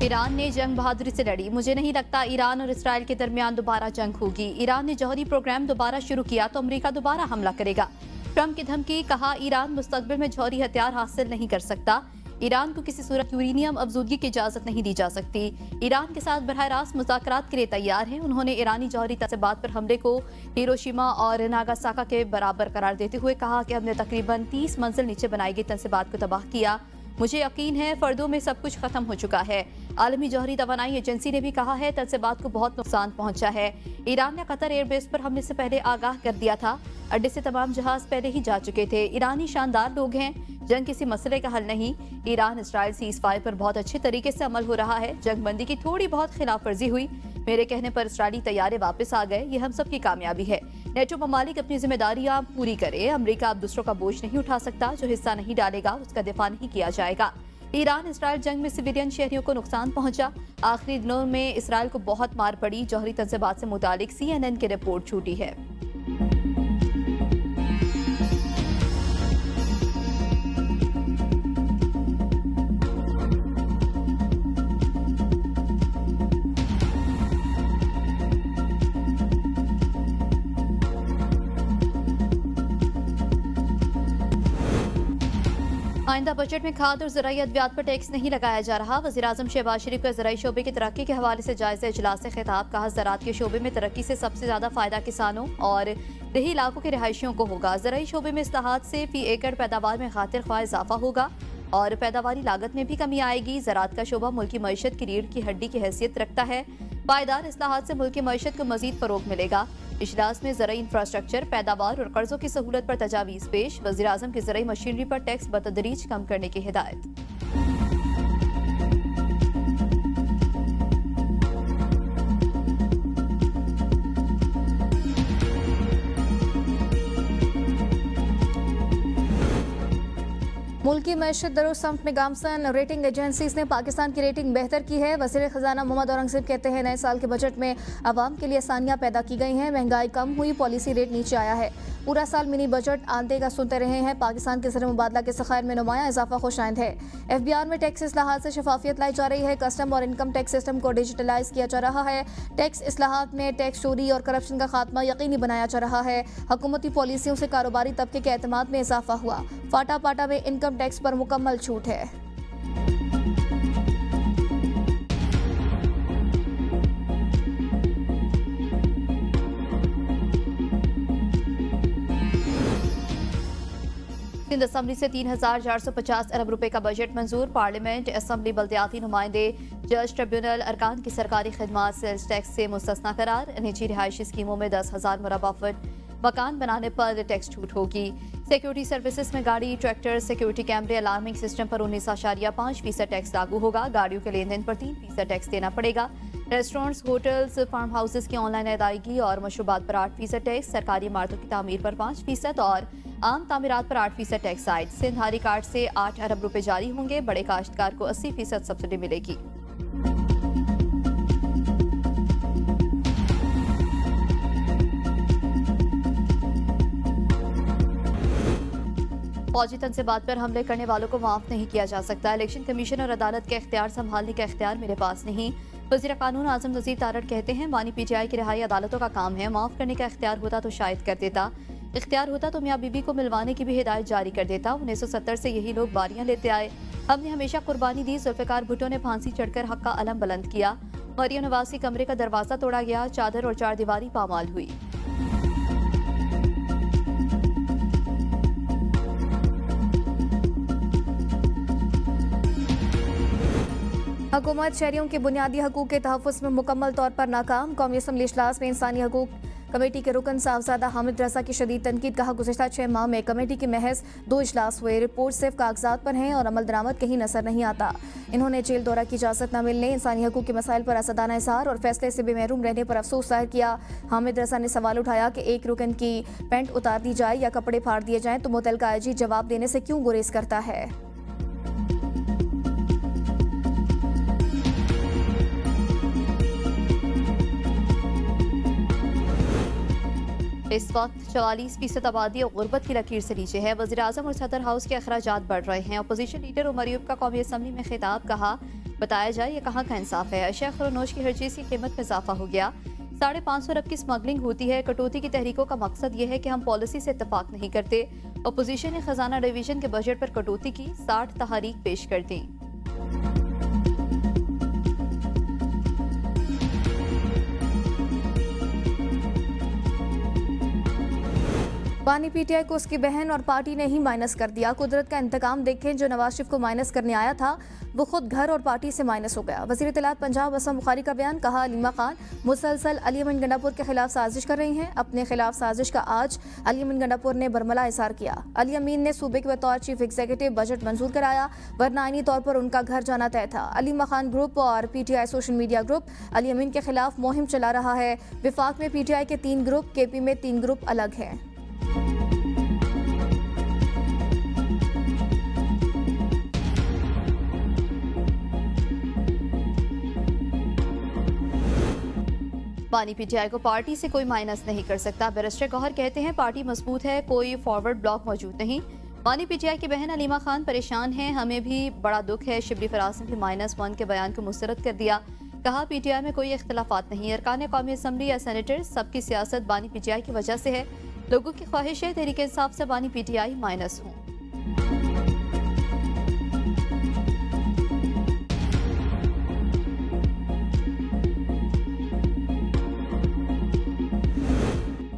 Iran ने जंग बहादुरी से लड़ी। मुझे नहीं लगता ईरान और इसराइल के दरमियान दोबारा जंग होगी। ईरान ने जौहरी प्रोग्राम दोबारा शुरू किया तो अमेरिका दोबारा हमला करेगा। ट्रंप की धमकी, कहा ईरान मुस्तकबिल में जौहरी हथियार हासिल नहीं कर सकता। ईरान को किसी सूरत यूरेनियम अफजूदगी की इजाजत नहीं दी जा सकती। ईरान के साथ बरह रास्त मुज़ाकरात के लिए तैयार है। उन्होंने ईरानी जौहरी तस्बात पर हमले को हिरोशिमा और नागासाका के बराबर करार देते हुए कहा कि हमने तकरीबन 30 मंजिल नीचे बनाई गई तस्बात को तबाह किया। मुझे यकीन है फर्दों में सब कुछ खत्म हो चुका है। आलमी जौहरी तवानाई एजेंसी ने भी कहा है तस्बात को बहुत नुकसान पहुंचा है। ईरान ने कतर एयरबेस पर हमले से पहले आगाह कर दिया था। अड्डे से तमाम जहाज पहले ही जा चुके थे। ईरानी शानदार लोग हैं। जंग किसी मसले का हल नहीं। ईरान इसराइल सीज फायर पर बहुत अच्छे तरीके से अमल हो रहा है। जंगबंदी की थोड़ी बहुत खिलाफ वर्जी हुई। मेरे कहने पर इसराइली तैयारे वापस आ गए। ये हम सब की कामयाबी है। नेटो ममालिक अपनी जिम्मेदारियां पूरी करे। अमेरिका अब दूसरों का बोझ नहीं उठा सकता। जो हिस्सा नहीं डालेगा उसका दिफा नहीं किया जाएगा। ईरान इसराइल जंग में सिविलियन शहरियों को नुकसान पहुंचा। आखिरी दिनों में इसराइल को बहुत मार पड़ी। जौहरी तंज़ीबात से मुतालिक CNN की रिपोर्ट छूटी है। आइंदा बजट में खाद और ज़राई अद्वियात पर टैक्स नहीं लगाया जा रहा। वज़ीर-ए-आज़म शहबाज शरीफ का ज़राई शोबे की तरक्की के हवाले से जायज़ा इजलास से खिताब, कहा ज़राअत के शोबे में तरक्की से सबसे ज़्यादा फ़ायदा किसानों और देही इलाकों के रिहायशियों को होगा। ज़राई शोबे में इस्लाहात से फी एकड़ पैदावार में खातिर ख्वाह इजाफा होगा और पैदावारी लागत में भी कमी आएगी। ज़राअत का शोबा मुल्की मईशत की रीढ़ की हड्डी की हैसियत रखता है। पायदार इस्लाहात से मुल्की मईशत को मजीद फ़रोग मिलेगा। इजलास में ज़राई इंफ्रास्ट्रक्चर, पैदावार और कर्जों की सहूलत पर तजावीज़ पेश। वज़ीर-ए-आज़म की ज़राई मशीनरी पर टैक्स बतदरीज कम करने की हिदायत। मुल्की मैशत दरुस्तम्प में गामसन रेटिंग एजेंसीज ने पाकिस्तान की रेटिंग बेहतर की है। वज़ीर ख़जाना मोहम्मद औरंगज़ेब कहते हैं नए साल के बजट में आवाम के लिए आसानियाँ पैदा की गई हैं। महंगाई कम हुई, पॉलिसी रेट नीचे आया है। पूरा साल मिनी बजट आंते का सुनते रहे हैं। पाकिस्तान के ज़र मुबादला के ज़खायर में नुमाया इजाफा खुशाइंद है। FBR में टैक्स इस्लाहात से शफाफियत लाई जा रही है। कस्टम और इनकम टैक्स सिस्टम को डिजिटलाइज किया जा रहा है। टैक्स इस्लाहात में टैक्स चोरी और करप्शन का खात्मा यकीनी बनाया जा रहा है। हुकूमती पॉलिसियों से कारोबारी तबके के एतमाद में इजाफा हुआ। फाटा पाटा में इनकम टैक्स पर मुकम्मल छूट है। सिंध असम्बली से 3,450 अरब रुपए का बजट मंजूर। पार्लियामेंट, असम्बली, बल्दियाती नुमाइंदे, जज, ट्रिब्यूनल, अरकान की सरकारी खदमात सेल्स टैक्स से मुस्तस्ना करार। निजी रिहायशी स्कीमों में 10,000 मुरबा फुट मकान बनाने पर टैक्स छूट होगी। सिक्योरिटी सर्विसेज में गाड़ी, ट्रैक्टर, सिक्योरिटी कैमरे, अलार्मिंग सिस्टम पर 19.5% टैक्स लागू होगा। गाड़ियों के लेन देन पर 3% टैक्स देना पड़ेगा। रेस्टोरेंट्स, होटल्स, फार्म हाउसेस की ऑनलाइन अदायगी और मशरूबात पर 8% टैक्स। सरकारी इमारतों की तामीर पर 5% और आम तामीरात पर 8% टैक्स आयद। सिंध हारी कार्ड से 8 अरब रुपए जारी होंगे। बड़े काश्तकार को 80% सब्सिडी मिलेगी। फौजी तंज़ीबात पर हमले करने वालों को माफ नहीं किया जा सकता। इलेक्शन कमीशन और अदालत के इख्तियार संभालने का इख्तियार मेरे पास नहीं। वज़ीर कानून आज़म नज़ीर तारड़ कहते हैं मानी PTI की रिहाई अदालतों का काम है। माफ करने का इख्तियार होता तो शायद कर देता। इख्तियार होता तो मियाँ बीबी को मिलवाने की भी हिदायत जारी कर देता। 1970 से यही लोग बारियां लेते आए। हमने हमेशा कुर्बानी दी। जुल्फ़िकार भुट्टो ने फांसी चढ़कर हक का अलम बुलंद किया। मरियम नवाज के कमरे का दरवाजा तोड़ा गया। चादर और चार दीवारी पामाल हुई। हुकूमत शहरियों के बुनियादी हकूक़ के तहफ़्फ़ुज़ में मुकम्मल तौर पर नाकाम। कौमी असम्बली इजलास में इंसानी हकूक़ कमेटी के रुकन साहबजादा हामिद रज़ा की शदीद तनकीद, कहा गुज़िश्ता 6 माह में कमेटी के महज 2 इजलास हुए। रिपोर्ट सिर्फ कागजात पर हैं और अमल दरामद कहीं नजर नहीं आता। इन्होंने जेल दौरा की इजाज़त न मिलने, इंसानी हकूक़ के मसाइल पर असदाना इज़हार और फैसले से बेमहरूम रहने पर अफसोस जाहिर किया। हामिद रज़ा ने सवाल उठाया कि एक रुकन की पेंट उतार दी जाए या कपड़े फाड़ दिए जाएँ तो मुतलका IG जवाब देने से क्यों गुरेज करता है। इस वक्त 44% आबादी और गुर्बत की लकीर से नीचे है। वज़ीर-ए-आज़म और सदर हाउस के अखराजात बढ़ रहे हैं। अपोजिशन लीडर उमर अयूब का कौमी असम्बली में खिताब, कहा बताया जाए ये कहाँ का इंसाफ है। अशिया खरोनोश की हर चीज की कीमत में इजाफा हो गया। 550 अरब की स्मगलिंग होती है। कटौती की तहरीकों का मकसद यह है कि हम पॉलिसी से इत्तेफाक नहीं करते। अपोजिशन ने खजाना डिवीजन के बजट पर कटौती की 60 तहरीक पेश कर दी। बानी पीटीआई को उसकी बहन और पार्टी ने ही माइनस कर दिया। कुदरत का इंतकाम देखें, जो नवाज शरीफ को माइनस करने आया था वो खुद घर और पार्टी से माइनस हो गया। वज़ीर इत्तलात पंजाब असम बुखारी का बयान, कहा अलीमा खान मुसलसल अली अमीन गंडापुर के खिलाफ साजिश कर रही हैं। अपने खिलाफ साजिश का आज अली अमीन गंडापुर ने बरमला इज़हार किया। अली अमीन ने सूबे के बतौर चीफ एग्जीक्यूटिव बजट मंजूर कराया, वरना आईनी तौर पर उनका घर जाना तय था। अलीमा खान ग्रुप और PTI social media group Ali Amin के खिलाफ मुहिम चला रहा है। विफाक में पीटीआई के 3 ग्रुप, केपी में 3 ग्रुप अलग हैं। बानी पीटीआई को पार्टी से कोई माइनस नहीं कर सकता। बैरिस्टर गौहर कहते हैं पार्टी मजबूत है, कोई फॉरवर्ड ब्लॉक मौजूद नहीं। बानी पीटीआई की बहन अलीमा खान परेशान हैं, हमें भी बड़ा दुख है। शिबली फराज ने भी -1 के बयान को मुस्तरद कर दिया। कहा पीटीआई में कोई इख्तलाफात नहीं। अरकान कौमी असम्बली या सेनेटर सबकी सियासत बानी पीटीआई की वजह से है। लोगों की ख्वाहिश है तहरीक इंसाफ से बानी पीटीआई माइनस हो।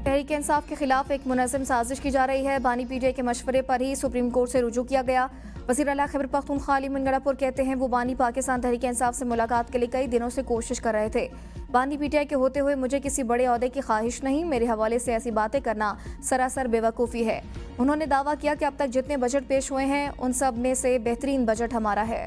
तहरीक इंसाफ के खिलाफ एक मुनज़्ज़म साजिश की जा रही है। बानी पीटीआई के मशवरे पर ही सुप्रीम कोर्ट से रुजू किया गया। वज़ीर आला खैबर पख्तूनख्वा अली अमीन गंडापुर कहते हैं वो बानी पाकिस्तान तहरीक इंसाफ से मुलाकात के लिए कई दिनों से कोशिश कर रहे थे। बानी पीटीआई के होते हुए मुझे किसी बड़े ओहदे की ख्वाहिश नहीं। मेरे हवाले से ऐसी बातें करना सरासर बेवकूफ़ी है। उन्होंने दावा किया कि अब तक जितने बजट पेश हुए हैं उन सब में से बेहतरीन बजट हमारा है।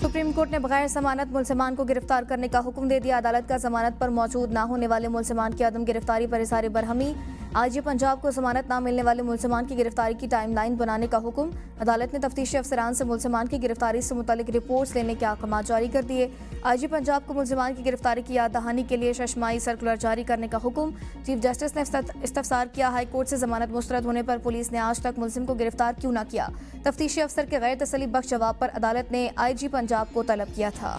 सुप्रीम कोर्ट ने बगैर जमानत मुलजमान को गिरफ्तार करने का हुक्म दे दिया। अदालत का जमानत पर मौजूद ना होने वाले मुलजमान की अदम गिरफ्तारी पर इज़हार बरहमी। आईजी पंजाब को जमानत ना मिलने वाले मुलजमान की गिरफ्तारी की टाइमलाइन बनाने का हुक्म। अदालत ने तफ्तीशी अफसरान से मुलजमान की गिरफ्तारी से मुतल्लिक रिपोर्ट्स लेने के अहकाम जारी कर दिए। आईजी पंजाब को मुलजमान की गिरफ्तारी की याद दहानी के लिए शशमाई सर्कुलर जारी करने का हुक्म। चीफ जस्टिस ने इस्तफसार किया, हाई कोर्ट से जमानत मुस्तरद होने पर पुलिस ने आज तक मुलजिम को गिरफ्तार क्यों न किया। तफ्तीशी अफसर के गैर तसल्ली बख्श जवाब पर अदालत ने आईजी पंजाब को तलब किया था।